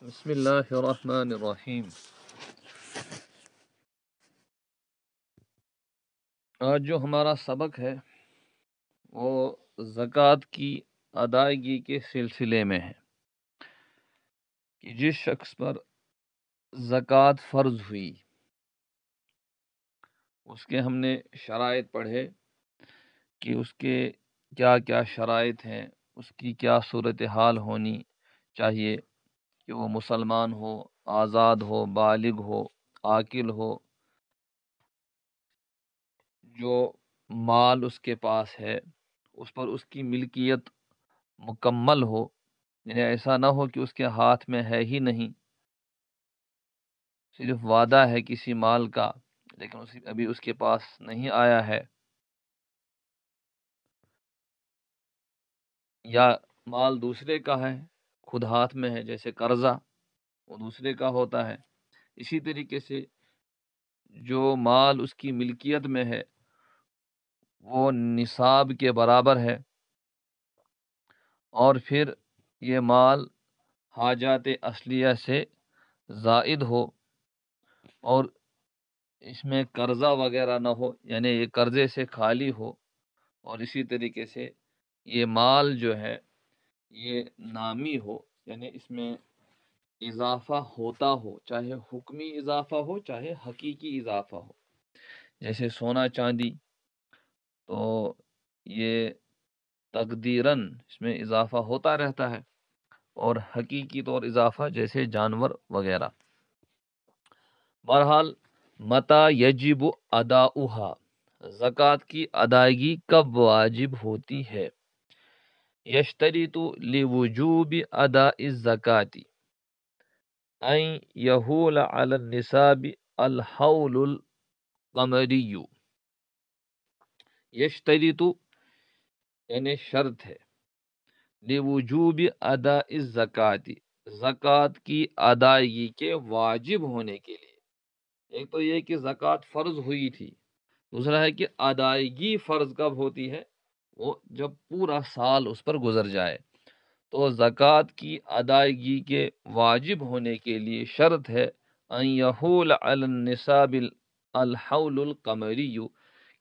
بسم اللہ الرحمن الرحیم۔ آج جو ہمارا سبق ہے وہ زکوٰۃ کی ادائیگی کے سلسلے میں ہے کہ جس شخص پر زکوٰۃ فرض ہوئی اس کے ہم نے شرائط پڑھے کہ اس کے کیا کیا شرائط ہیں، اس کی کیا صورتحال ہونی چاہیے کہ وہ مسلمان ہو، آزاد ہو، بالغ ہو، عاقل ہو، جو مال اس کے پاس ہے اس پر اس کی ملکیت مکمل ہو، یعنی ایسا نہ ہو کہ اس کے ہاتھ میں ہے ہی نہیں، صرف وعدہ ہے کسی مال کا لیکن ابھی اس کے پاس نہیں آیا ہے، یا مال دوسرے کا ہے خود ہاتھ میں ہے، جیسے قرضہ وہ دوسرے کا ہوتا ہے۔ اسی طریقے سے جو مال اس کی ملکیت میں ہے وہ نصاب کے برابر ہے، اور پھر یہ مال حاجات اصلیہ سے زائد ہو، اور اس میں قرضہ وغیرہ نہ ہو، یعنی یہ قرضے سے خالی ہو، اور اسی طریقے سے یہ مال جو ہے یہ نامی ہو، یعنی اس میں اضافہ ہوتا ہو، چاہے حکمی اضافہ ہو چاہے حقیقی اضافہ ہو، جیسے سونا چاندی تو یہ تقدیراً اس میں اضافہ ہوتا رہتا ہے، اور حقیقی طور اضافہ جیسے جانور وغیرہ۔ بہرحال متا یجب اداؤہا، زکوٰۃ کی ادائیگی کب واجب ہوتی ہے؟ یشترط لوجوب اداء الزکاة ان یحول علی النصاب الحول القمری، یشترط یعنی شرط ہے، لوجوب اداء الزکاة زکوٰۃ کی ادائیگی کے واجب ہونے کے لیے۔ ایک تو یہ کہ زکوٰۃ فرض ہوئی تھی، دوسرا ہے کہ ادائیگی فرض کب ہوتی ہے؟ وہ جب پورا سال اس پر گزر جائے۔ تو زکوٰۃ کی ادائیگی کے واجب ہونے کے لیے شرط ہے ان یحول علی النصاب الحول القمری،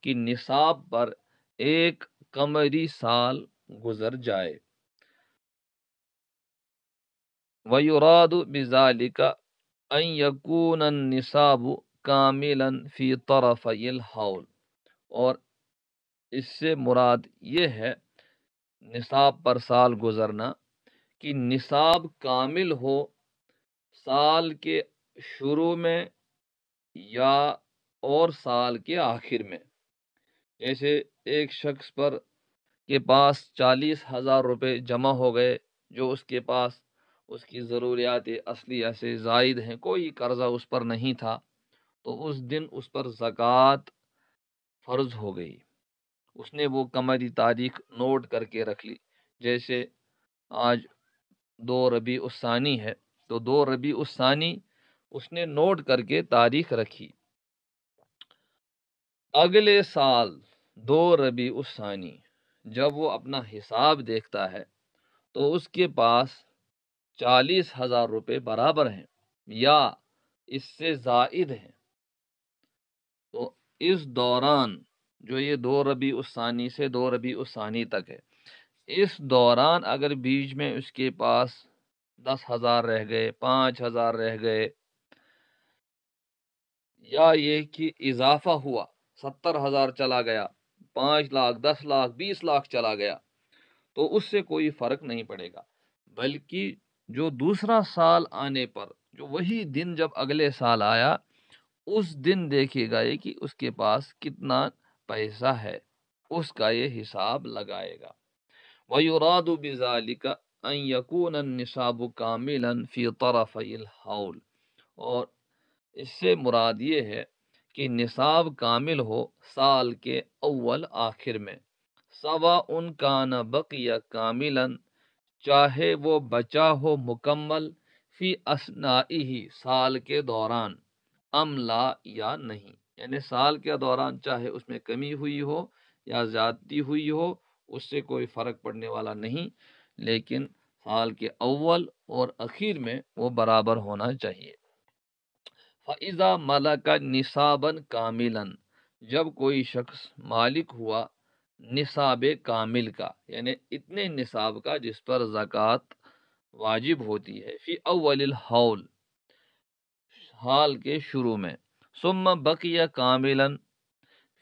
کہ نصاب پر ایک قمری سال گزر جائے۔ وَيُرَادُ بِذَلِكَ ان یکون النصاب کاملا فی طرفی الحول، اور اس سے مراد یہ ہے نصاب پر سال گزرنا کہ نصاب کامل ہو سال کے شروع میں یا اور سال کے آخر میں۔ جیسے ایک شخص پر کے پاس 40,000 روپے جمع ہو گئے، جو اس کے پاس اس کی ضروریات اصلیہ سے زائد ہیں، کوئی قرضہ اس پر نہیں تھا، تو اس دن اس پر زکوٰۃ فرض ہو گئی۔ اس نے وہ قمری تاریخ نوٹ کر کے رکھ لی، جیسے آج 2 ربیع الثانی ہے تو 2 ربیع الثانی اس نے نوٹ کر کے تاریخ رکھی۔ اگلے سال 2 ربیع الثانی جب وہ اپنا حساب دیکھتا ہے تو اس کے پاس 40,000 روپے برابر ہیں یا اس سے زائد ہیں، تو اس دوران جو یہ 2 ربیع الثانی سے 2 ربیع الثانی تک ہے، اس دوران اگر بیچ میں اس کے پاس 10,000 رہ گئے، 5,000 رہ گئے، یا یہ کہ اضافہ ہوا 70,000 چلا گیا، 5 لاکھ، 10 لاکھ، 20 لاکھ چلا گیا، تو اس سے کوئی فرق نہیں پڑے گا، بلکہ جو دوسرا سال آنے پر جو وہی دن جب اگلے سال آیا اس دن دیکھے گا یہ کہ اس کے پاس کتنا پیسہ ہے، اس کا یہ حساب لگائے گا۔ وَيُرَادُ بِذَلِكَ أَن يَكُونَ النِّصَابُ كَامِلًا فِي طَرَفَيِ الْحَوْلِ، اور اس سے مراد یہ ہے کہ نصاب کامل ہو سال کے اول آخر میں، سواء کان بقی کاملا، چاہے وہ بچا ہو مکمل، فی اثنائہ سال کے دوران، ام لا یا نہیں، یعنی سال کے دوران چاہے اس میں کمی ہوئی ہو یا زیادتی ہوئی ہو اس سے کوئی فرق پڑنے والا نہیں، لیکن سال کے اول اور اخیر میں وہ برابر ہونا چاہیے۔ فَإِذَا مَلَكَ نِصَابًا كَامِلًا، جب کوئی شخص مالک ہوا نصاب کامل کا، یعنی اتنے نصاب کا جس پر زکوٰۃ واجب ہوتی ہے، فی اول الحول، حال کے شروع میں، ثم بقی کاملا،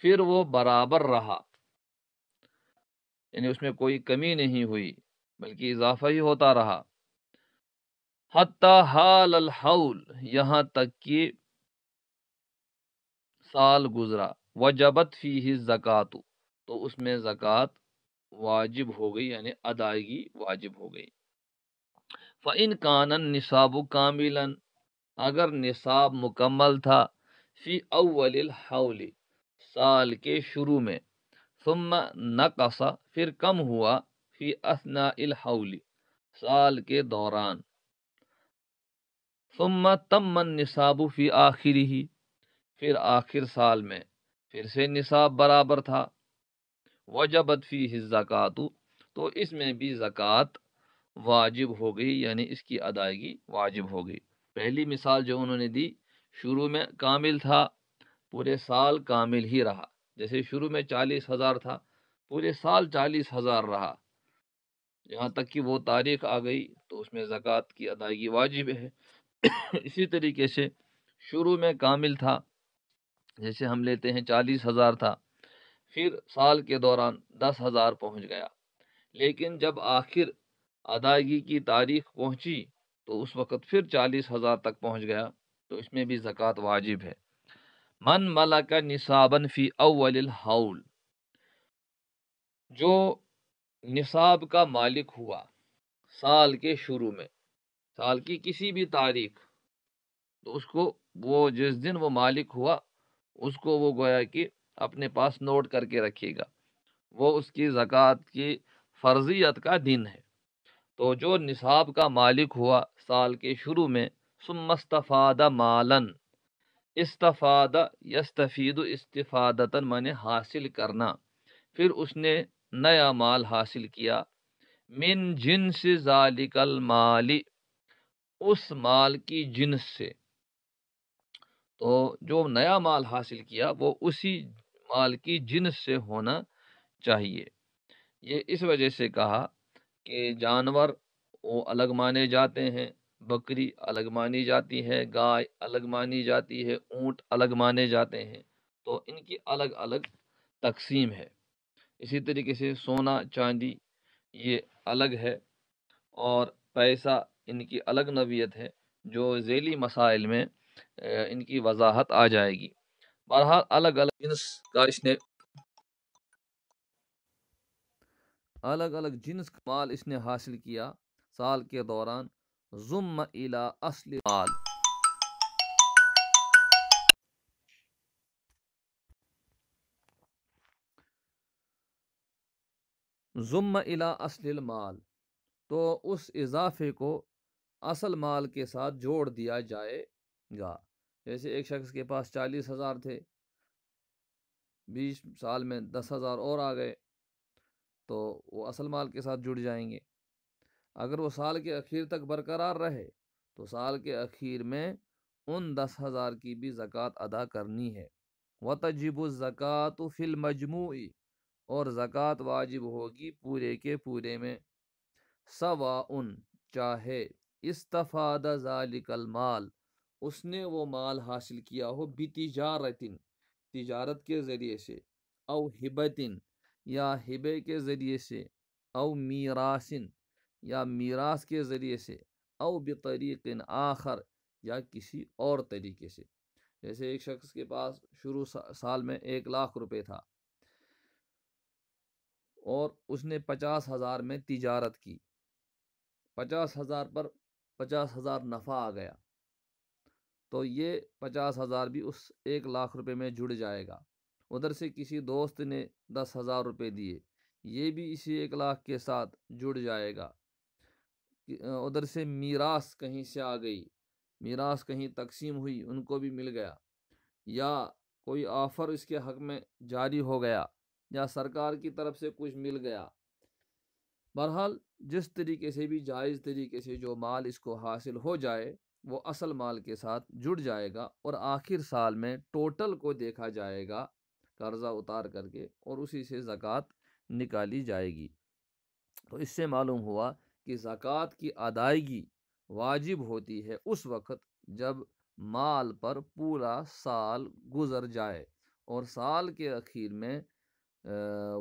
پھر وہ برابر رہا، یعنی اس میں کوئی کمی نہیں ہوئی بلکہ اضافہ ہی ہوتا رہا، حتی حال الحول، یہاں تک کہ سال گزرا، وجبت فیہ الزکوٰۃ، تو اس میں زکوٰۃ واجب ہو گئی، یعنی ادائیگی واجب ہو گئی۔ فَإِنْ كَانَ النِّصَابُ كَامِلًا، اگر نصاب مکمل تھا، فی اول الحول، سال کے شروع میں، ثم نقص، پھر کم ہوا، فی اثناء الحول، سال کے دوران، ثم تم النصاب فی آخرہ، پھر آخر سال میں پھر سے نصاب برابر تھا، وجبت فیہ الزکوٰۃ، تو اس میں بھی زکوٰۃ واجب ہو گئی، یعنی اس کی ادائیگی واجب ہو گئی۔ پہلی مثال جو انہوں نے دی، شروع میں کامل تھا، پورے سال کامل ہی رہا، جیسے شروع میں 40,000 تھا، پورے سال 40,000 رہا، یہاں تک کہ وہ تاریخ آ گئی تو اس میں زکوٰۃ کی ادائیگی واجب ہے۔ اسی طریقے سے شروع میں کامل تھا، جیسے ہم لیتے ہیں 40,000 تھا، پھر سال کے دوران 10,000 پہنچ گیا، لیکن جب آخر ادائیگی کی تاریخ پہنچی تو اس وقت پھر 40,000 تک پہنچ گیا، تو اس میں بھی زکوٰۃ واجب ہے۔ من ملک نصابا فی اول الحول، جو نصاب کا مالک ہوا سال کے شروع میں، سال کی کسی بھی تاریخ، تو اس کو وہ جس دن وہ مالک ہوا اس کو وہ گویا کہ اپنے پاس نوٹ کر کے رکھے گا، وہ اس کی زکوٰۃ کی فرضیت کا دن ہے۔ تو جو نصاب کا مالک ہوا سال کے شروع میں، ثم استفاد مالن، استفاد یستفید استفادتاً مانے حاصل کرنا، پھر اس نے نیا مال حاصل کیا، من جنس ذالک المال، اس مال کی جنس سے، تو جو نیا مال حاصل کیا وہ اسی مال کی جنس سے ہونا چاہیے۔ یہ اس وجہ سے کہا کہ جانور وہ الگ مانے جاتے ہیں، بکری الگ مانی جاتی ہے، گائے الگ مانی جاتی ہے، اونٹ الگ مانے جاتے ہیں، تو ان کی الگ الگ تقسیم ہے۔ اسی طریقے سے سونا چاندی یہ الگ ہے، اور پیسہ ان کی الگ نوعیت ہے، جو ذیلی مسائل میں ان کی وضاحت آ جائے گی۔ بہرحال الگ الگ جنس کا الگ الگ جنس کا مال اس نے حاصل کیا سال کے دوران، ضم الی اصل مال، ضم الی اصل المال، تو اس اضافے کو اصل مال کے ساتھ جوڑ دیا جائے گا۔ جیسے ایک شخص کے پاس 40,000 تھے، 20 سال میں 10,000 اور آ گئے، تو وہ اصل مال کے ساتھ جڑ جائیں گے۔ اگر وہ سال کے اخیر تک برقرار رہے تو سال کے اخیر میں ان 10,000 کی بھی زکوٰۃ ادا کرنی ہے۔ وَتَجِبُ الزَّكَاةُ فِي الْمَجْمُوعِ، اور زکوٰۃ واجب ہوگی پورے کے پورے میں، سواء، چاہے استفاد ذالک المال، اس نے وہ مال حاصل کیا ہو بتجارت، تجارت کے ذریعے سے، او ہبت، یا ہبے کے ذریعے سے، او میراث، یا میراث کے ذریعے سے، او بطریق آخر، یا کسی اور طریقے سے۔ جیسے ایک شخص کے پاس شروع سال میں 1,00,000 روپے تھا، اور اس نے 50,000 میں تجارت کی، 50,000 پر 50,000 نفع آ گیا، تو یہ 50,000 بھی اس 1,00,000 روپے میں جڑ جائے گا۔ ادھر سے کسی دوست نے 10,000 روپے دیے، یہ بھی اسی 1,00,000 کے ساتھ جڑ جائے گا۔ ادھر سے میراث کہیں سے آ گئی، میراث کہیں تقسیم ہوئی، ان کو بھی مل گیا، یا کوئی آفر اس کے حق میں جاری ہو گیا، یا سرکار کی طرف سے کچھ مل گیا، بہرحال جس طریقے سے بھی جائز طریقے سے جو مال اس کو حاصل ہو جائے وہ اصل مال کے ساتھ جڑ جائے گا، اور آخر سال میں ٹوٹل کو دیکھا جائے گا قرضہ اتار کر کے، اور اسی سے زکوٰۃ نکالی جائے گی۔ تو اس سے معلوم ہوا کہ زکوٰۃ کی ادائیگی واجب ہوتی ہے اس وقت جب مال پر پورا سال گزر جائے اور سال کے اخیر میں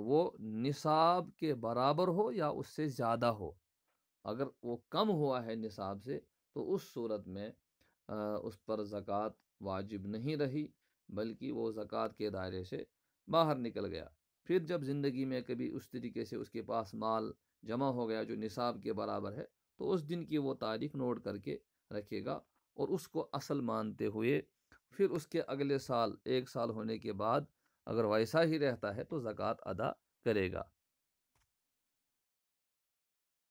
وہ نصاب کے برابر ہو یا اس سے زیادہ ہو۔ اگر وہ کم ہوا ہے نصاب سے تو اس صورت میں اس پر زکوٰۃ واجب نہیں رہی، بلکہ وہ زکوٰۃ کے دائرے سے باہر نکل گیا۔ پھر جب زندگی میں کبھی اس طریقے سے اس کے پاس مال جمع ہو گیا جو نصاب کے برابر ہے، تو اس دن کی وہ تاریخ نوٹ کر کے رکھے گا، اور اس کو اصل مانتے ہوئے پھر اس کے اگلے سال 1 سال ہونے کے بعد اگر ویسا ہی رہتا ہے تو زکوٰۃ ادا کرے گا۔